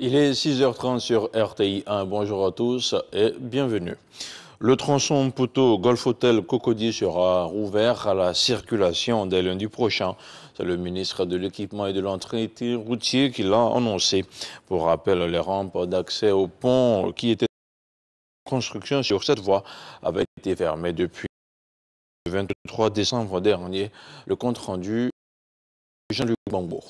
Il est 6h30 sur RTI 1. Bonjour à tous et bienvenue. Le tronçon Pouto-Golf Hôtel Cocody sera rouvert à la circulation dès lundi prochain. C'est le ministre de l'Équipement et de l'Entretien routier qui l'a annoncé. Pour rappel, les rampes d'accès au pont qui étaient en construction sur cette voie avaient été fermées depuis le 23 décembre dernier. Le compte rendu de Jean-Luc Bangbo.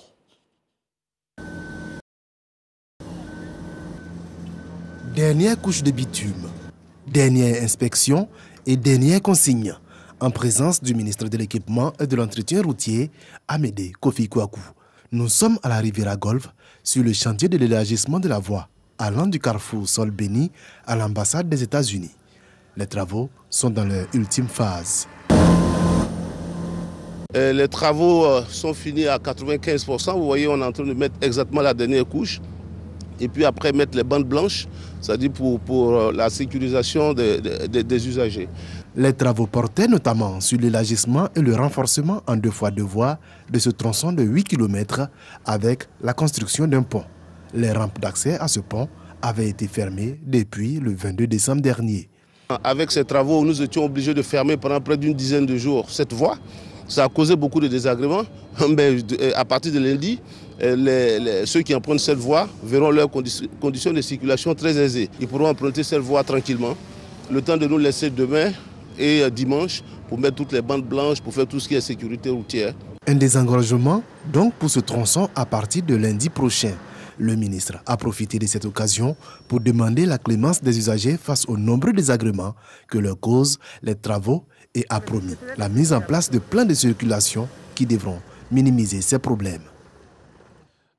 Dernière couche de bitume, dernière inspection et dernière consigne, en présence du ministre de l'Équipement et de l'Entretien routier, Amédée Kofi Kouakou. Nous sommes à la Riviera Golf, sur le chantier de l'élargissement de la voie, allant du carrefour Sol Béni à l'ambassade des États-Unis. Les travaux sont dans leur ultime phase. Les travaux sont finis à 95%. Vous voyez, on est en train de mettre exactement la dernière couche. Et puis après, mettre les bandes blanches, c'est-à-dire pour la sécurisation des usagers. Les travaux portaient notamment sur l'élargissement et le renforcement en 2x2 voies de ce tronçon de 8 km avec la construction d'un pont. Les rampes d'accès à ce pont avaient été fermées depuis le 22 décembre dernier. Avec ces travaux, nous étions obligés de fermer pendant près d'une dizaine de jours cette voie. Ça a causé beaucoup de désagréments. Mais à partir de lundi, ceux qui empruntent cette voie verront leurs conditions de circulation très aisées. Ils pourront emprunter cette voie tranquillement. Le temps de nous laisser demain et dimanche pour mettre toutes les bandes blanches, pour faire tout ce qui est sécurité routière. Un désengorgement donc pour ce tronçon à partir de lundi prochain. Le ministre a profité de cette occasion pour demander la clémence des usagers face aux nombreux désagréments que leur causent les travaux et a promis la mise en place de plans de circulation qui devront minimiser ces problèmes.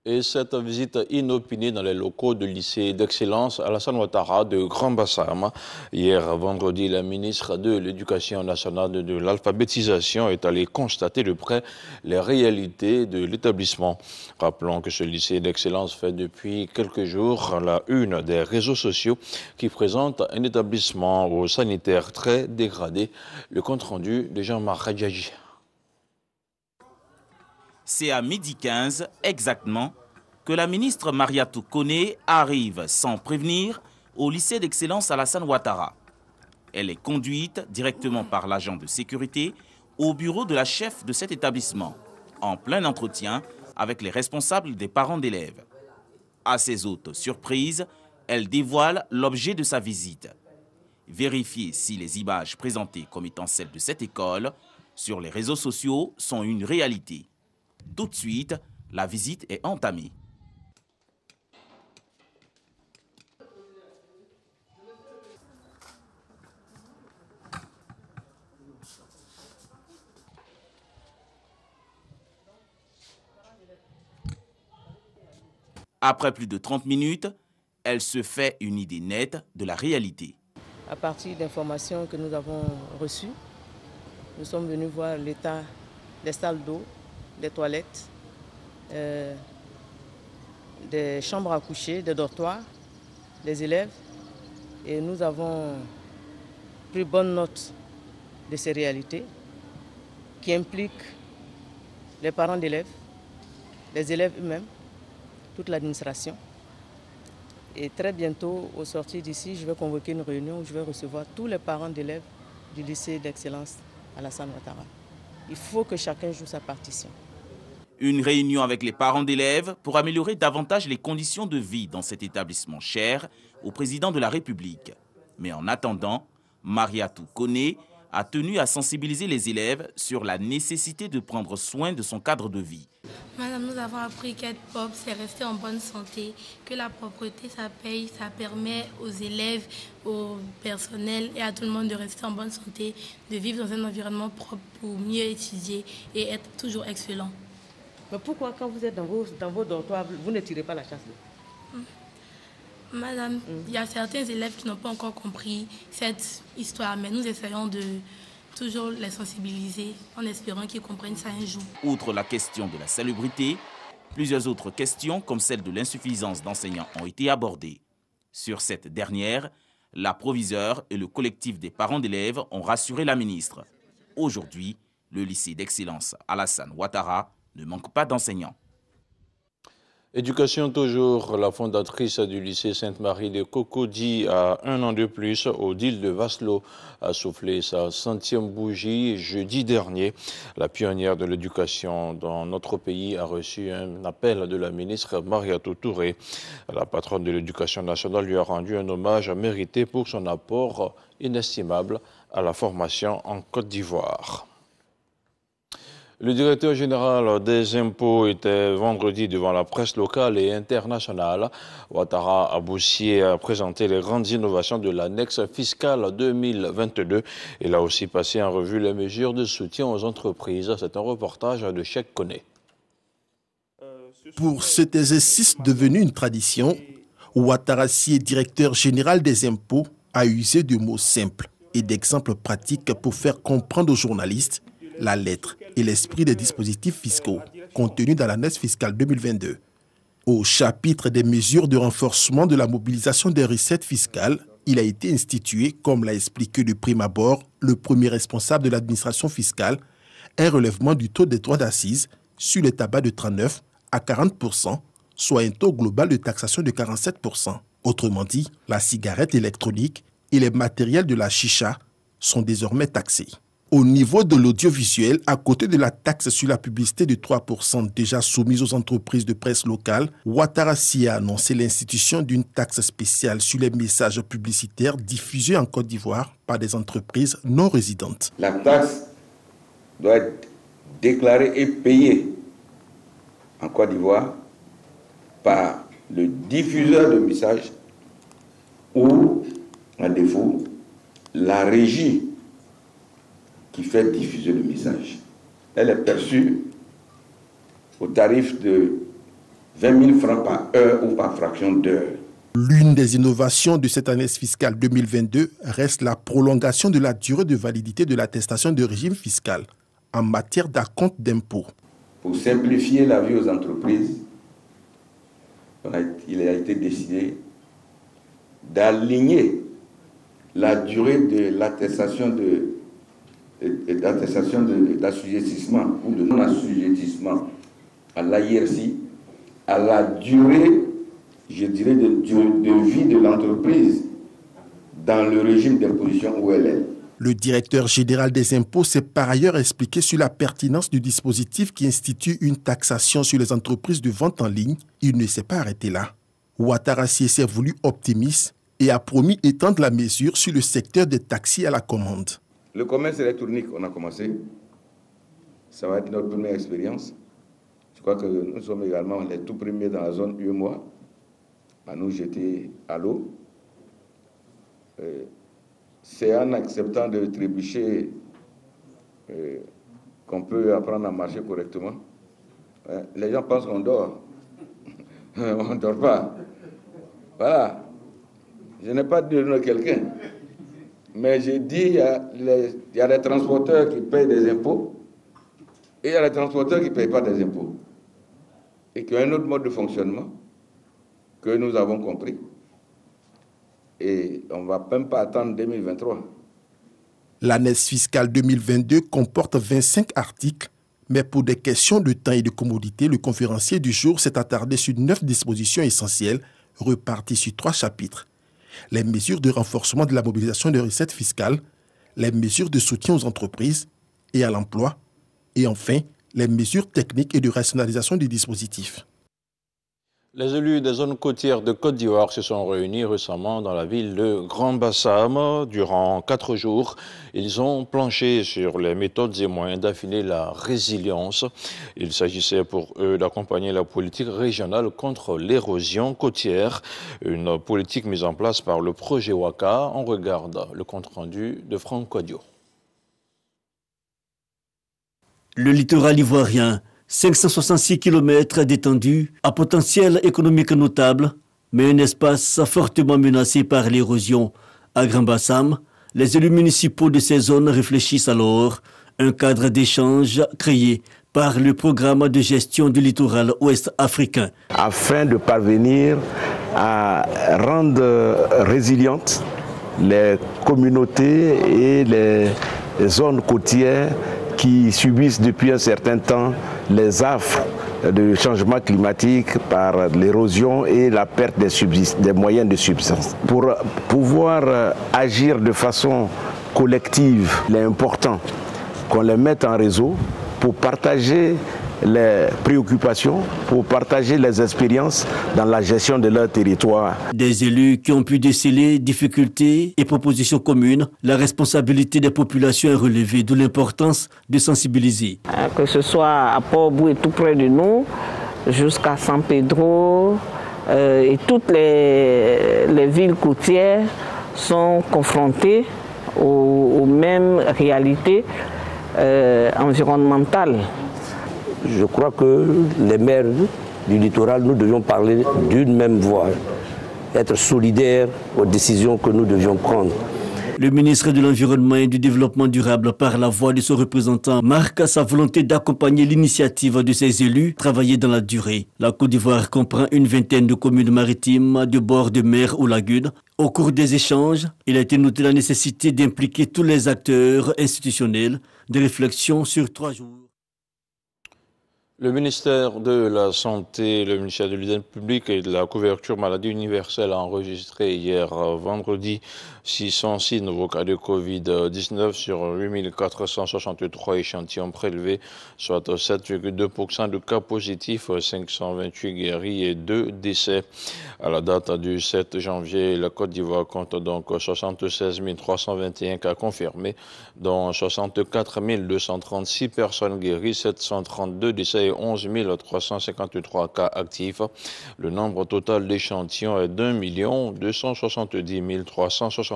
Et cette visite inopinée dans les locaux du lycée d'excellence Alassane Ouattara de Grand Bassam. Hier vendredi, la ministre de l'Éducation nationale et de l'alphabétisation est allée constater de près les réalités de l'établissement. Rappelons que ce lycée d'excellence fait depuis quelques jours la une des réseaux sociaux qui présente un établissement au sanitaire très dégradé. Le compte rendu de Jean-Marc Radjaji. C'est à 12h15 exactement que la ministre Mariatou Koné arrive sans prévenir au lycée d'excellence Alassane Ouattara. Elle est conduite directement par l'agent de sécurité au bureau de la chef de cet établissement, en plein entretien avec les responsables des parents d'élèves. À ses hautes surprises, elle dévoile l'objet de sa visite. Vérifier si les images présentées comme étant celles de cette école sur les réseaux sociaux sont une réalité. Tout de suite, la visite est entamée. Après plus de 30 minutes, elle se fait une idée nette de la réalité. À partir d'informations que nous avons reçues, nous sommes venus voir l'état des salles d'eau, des toilettes, des chambres à coucher, des dortoirs, des élèves. Et nous avons pris bonne note de ces réalités qui impliquent les parents d'élèves, les élèves eux-mêmes, toute l'administration. Et très bientôt, au sortir d'ici, je vais convoquer une réunion où je vais recevoir tous les parents d'élèves du lycée d'excellence Alassane Ouattara. Il faut que chacun joue sa partition. Une réunion avec les parents d'élèves pour améliorer davantage les conditions de vie dans cet établissement cher au président de la République. Mais en attendant, Mariatou Koné a tenu à sensibiliser les élèves sur la nécessité de prendre soin de son cadre de vie. Madame, nous avons appris qu'être propre, c'est rester en bonne santé, que la propreté, ça paye, ça permet aux élèves, au personnel et à tout le monde de rester en bonne santé, de vivre dans un environnement propre pour mieux étudier et être toujours excellent. Mais pourquoi, quand vous êtes dans vos dortoirs, vous ne tirez pas la chasse d'eau? Madame, il y a certains élèves qui n'ont pas encore compris cette histoire, mais nous essayons de toujours les sensibiliser en espérant qu'ils comprennent ça un jour. Outre la question de la salubrité, plusieurs autres questions, comme celle de l'insuffisance d'enseignants, ont été abordées. Sur cette dernière, la proviseure et le collectif des parents d'élèves ont rassuré la ministre. Aujourd'hui, le lycée d'excellence Alassane Ouattara ne manque pas d'enseignants. Éducation toujours, la fondatrice du lycée Sainte-Marie de Cocody a 1 an de plus au deal de Vasselot a soufflé sa 100e bougie jeudi dernier. La pionnière de l'éducation dans notre pays a reçu un appel de la ministre Mariatou Touré. La patronne de l'éducation nationale lui a rendu un hommage mérité pour son apport inestimable à la formation en Côte d'Ivoire. Le directeur général des impôts était vendredi devant la presse locale et internationale. Ouattara Aboussié a présenté les grandes innovations de l'annexe fiscale 2022. Il a aussi passé en revue les mesures de soutien aux entreprises. C'est un reportage de Cheikh Koné. Pour cet exercice devenu une tradition, Ouattara Sy, directeur général des impôts, a usé de mots simples et d'exemples pratiques pour faire comprendre aux journalistes la lettre et l'esprit des dispositifs fiscaux contenus dans l'annexe fiscale 2022. Au chapitre des mesures de renforcement de la mobilisation des recettes fiscales, il a été institué, comme l'a expliqué de prime abord le premier responsable de l'administration fiscale, un relèvement du taux des droits d'assises sur les tabacs de 39 à 40%, soit un taux global de taxation de 47%. Autrement dit, la cigarette électronique et les matériels de la chicha sont désormais taxés. Au niveau de l'audiovisuel, à côté de la taxe sur la publicité de 3% déjà soumise aux entreprises de presse locales, Ouattara Sy a annoncé l'institution d'une taxe spéciale sur les messages publicitaires diffusés en Côte d'Ivoire par des entreprises non résidentes. La taxe doit être déclarée et payée en Côte d'Ivoire par le diffuseur de messages ou, à défaut, la régie qui fait diffuser le message. Elle est perçue au tarif de 20 000 francs par heure ou par fraction d'heure. L'une des innovations de cette année fiscale 2022 reste la prolongation de la durée de validité de l'attestation de régime fiscal en matière d'acompte d'impôts. Pour simplifier la vie aux entreprises, il a été décidé d'aligner la durée de l'attestation d'assujettissement ou de non-assujettissement à l'AIRC à la durée, je dirais, de vie de l'entreprise dans le régime d'imposition où elle est. Le directeur général des impôts s'est par ailleurs expliqué sur la pertinence du dispositif qui institue une taxation sur les entreprises de vente en ligne. Il ne s'est pas arrêté là. Ouattara Sy s'est voulu optimiste et a promis étendre la mesure sur le secteur des taxis à la commande. Le commerce électronique, on a commencé. Ça va être notre première expérience. Je crois que nous sommes également les tout premiers dans la zone UEMOA à nous jeter à l'eau. C'est en acceptant de trébucher qu'on peut apprendre à marcher correctement. Les gens pensent qu'on dort. On ne dort pas. Voilà. Je n'ai pas dit de quelqu'un. Mais j'ai dit, il y a des transporteurs qui payent des impôts et il y a des transporteurs qui ne payent pas des impôts. Et qu'il y a un autre mode de fonctionnement que nous avons compris. Et on ne va même pas attendre 2023. L'annexe fiscale 2022 comporte 25 articles, mais pour des questions de temps et de commodité, le conférencier du jour s'est attardé sur 9 dispositions essentielles reparties sur 3 chapitres. Les mesures de renforcement de la mobilisation des recettes fiscales, les mesures de soutien aux entreprises et à l'emploi, et enfin, les mesures techniques et de rationalisation du dispositif. Les élus des zones côtières de Côte d'Ivoire se sont réunis récemment dans la ville de Grand Bassam. Durant 4 jours, ils ont planché sur les méthodes et moyens d'affiner la résilience. Il s'agissait pour eux d'accompagner la politique régionale contre l'érosion côtière, une politique mise en place par le projet Waka. On regarde le compte-rendu de Franck Kodio. Le littoral ivoirien, 566 km d'étendue, à potentiel économique notable, mais un espace fortement menacé par l'érosion. À Grand Bassam, les élus municipaux de ces zones réfléchissent alors un cadre d'échange créé par le programme de gestion du littoral ouest africain. Afin de parvenir à rendre résilientes les communautés et les zones côtières qui subissent depuis un certain temps les affres du changement climatique, par l'érosion et la perte des moyens de subsistance. Pour pouvoir agir de façon collective, il est important qu'on les mette en réseau pour partager les préoccupations, pour partager les expériences dans la gestion de leur territoire. Des élus qui ont pu déceler difficultés et propositions communes, la responsabilité des populations est relevée, d'où l'importance de sensibiliser. Que ce soit à Port-Bou et tout près de nous, jusqu'à San Pedro, et toutes les villes côtières sont confrontées aux mêmes réalités environnementales. Je crois que les maires du littoral, nous devions parler d'une même voix, être solidaires aux décisions que nous devions prendre. Le ministre de l'Environnement et du Développement durable, par la voix de son représentant, marque sa volonté d'accompagner l'initiative de ses élus travailler dans la durée. La Côte d'Ivoire comprend une vingtaine de communes maritimes de bord de mer ou lagunes. Au cours des échanges, il a été noté la nécessité d'impliquer tous les acteurs institutionnels de réflexion sur 3 jours. Le ministère de la Santé, le ministère de l'Hygiène publique et de la couverture maladie universelle a enregistré hier vendredi 606 nouveaux cas de Covid-19 sur 8463 échantillons prélevés, soit 7,2% de cas positifs, 528 guéris et 2 décès. À la date du 7 janvier, la Côte d'Ivoire compte donc 76 321 cas confirmés, dont 64 236 personnes guéries, 732 décès et 11 353 cas actifs. Le nombre total d'échantillons est d'1 270 375.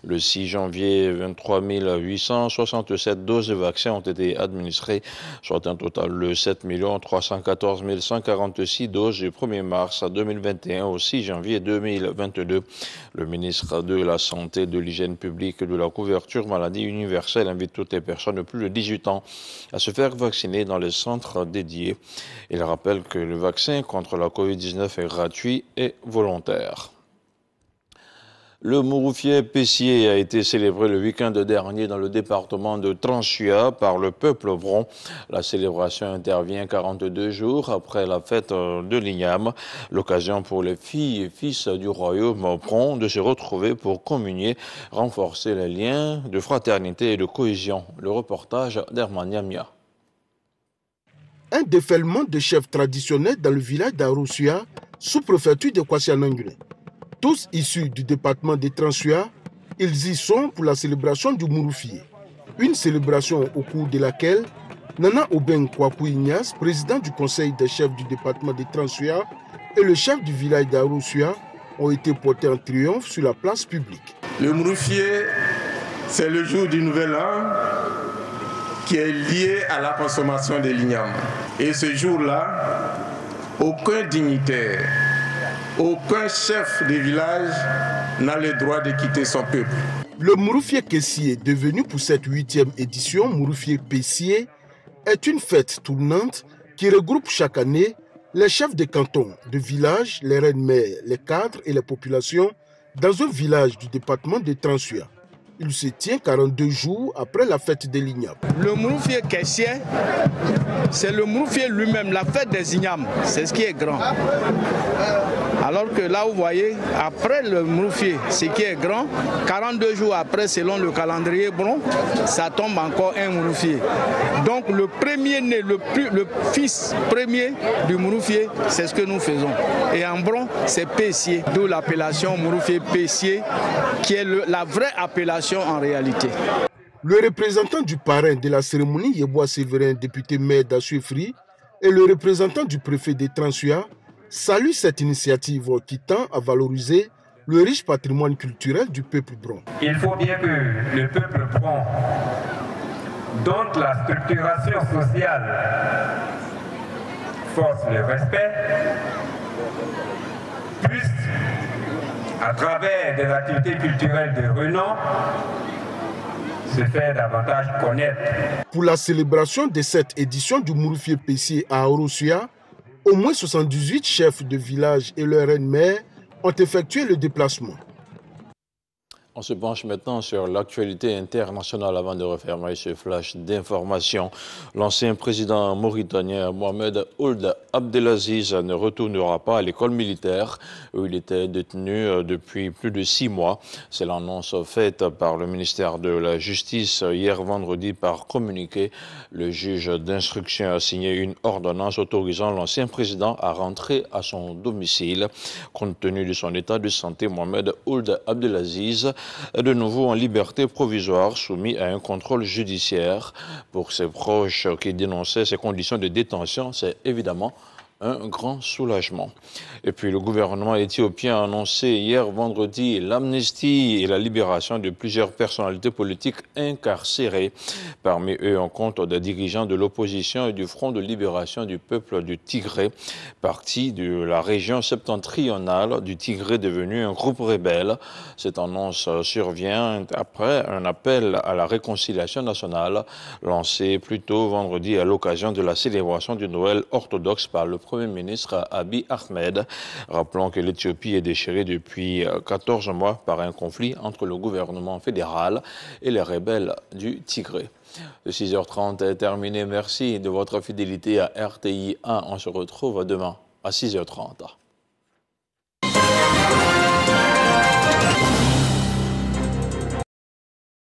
Le 6 janvier, 23 867 doses de vaccins ont été administrées, soit un total de 7 314 146 doses du 1er mars 2021 au 6 janvier 2022. Le ministre de la Santé, de l'Hygiène publique et de la couverture maladie universelle invite toutes les personnes de plus de 18 ans à se faire vacciner dans les centres dédiés. Il rappelle que le vaccin contre la Covid-19 est gratuit et volontaire. Le Mouroufié Pessier a été célébré le week-end dernier dans le département de Transuya par le peuple bron. La célébration intervient 42 jours après la fête de l'Igname, l'occasion pour les filles et fils du royaume bron de se retrouver pour communier, renforcer les liens de fraternité et de cohésion. Le reportage d'Herman Yamia. Un déferlement de chefs traditionnels dans le village d'Aroussia, sous-préfecture de Kwasianangune. Tous issus du département de Transuya, ils y sont pour la célébration du Mouroufié. Une célébration au cours de laquelle Nana Oben Kwaku Ignace, président du conseil des chefs du département de Transuya, et le chef du village d'Aroussia ont été portés en triomphe sur la place publique. Le Mouroufié, c'est le jour du Nouvel An qui est lié à la consommation de l'igname. Et ce jour-là, aucun dignitaire, aucun chef de village n'a le droit de quitter son peuple. Le Mouroufié Kessié, devenu pour cette 8e édition Mouroufié Pessier, est une fête tournante qui regroupe chaque année les chefs de canton, de villages, les reines-mères, les cadres et les populations dans un village du département de Transuya. Il se tient 42 jours après la fête de l'Igname. Le Mouroufié Kessié, c'est le Mouroufié lui-même, la fête des Ignames, c'est ce qui est grand. Alors que là, vous voyez, après le Mouroufié, ce qui est grand, 42 jours après, selon le calendrier bron, ça tombe encore un Mouroufié. Donc le premier-né, le fils premier du Mouroufié, c'est ce que nous faisons. Et en bron, c'est Pessier, d'où l'appellation Mouroufié Pessier, qui est la vraie appellation en réalité. Le représentant du parrain de la cérémonie, Yeboa Séverin, député maire d'Assuefri, et le représentant du préfet de Transuya, salue cette initiative qui tend à valoriser le riche patrimoine culturel du peuple bron. Il faut bien que le peuple bron, dont la structuration sociale force le respect, puisse, à travers des activités culturelles de renom, se faire davantage connaître. Pour la célébration de cette édition du Mouroufié Pessier à Aroussia, au moins 78 chefs de village et leurs reines-mères ont effectué le déplacement. On se penche maintenant sur l'actualité internationale avant de refermer ce flash d'information. L'ancien président mauritanien Mohamed Ould Abdelaziz ne retournera pas à l'école militaire où il était détenu depuis plus de 6 mois. C'est l'annonce faite par le ministère de la Justice hier vendredi par communiqué. Le juge d'instruction a signé une ordonnance autorisant l'ancien président à rentrer à son domicile. Compte tenu de son état de santé, Mohamed Ould Abdelaziz est de nouveau en liberté provisoire, soumis à un contrôle judiciaire. Pour ses proches qui dénonçaient ces conditions de détention, c'est évidemment un grand soulagement. Et puis le gouvernement éthiopien a annoncé hier vendredi l'amnistie et la libération de plusieurs personnalités politiques incarcérées. Parmi eux, on compte des dirigeants de l'opposition et du Front de libération du peuple du Tigré, parti de la région septentrionale du Tigré devenu un groupe rebelle. Cette annonce survient après un appel à la réconciliation nationale lancé plus tôt vendredi à l'occasion de la célébration du Noël orthodoxe par le Premier ministre Abiy Ahmed. Rappelons que l'Éthiopie est déchirée depuis 14 mois par un conflit entre le gouvernement fédéral et les rebelles du Tigré. Le 6h30 est terminé. Merci de votre fidélité à RTI 1. On se retrouve demain à 6h30.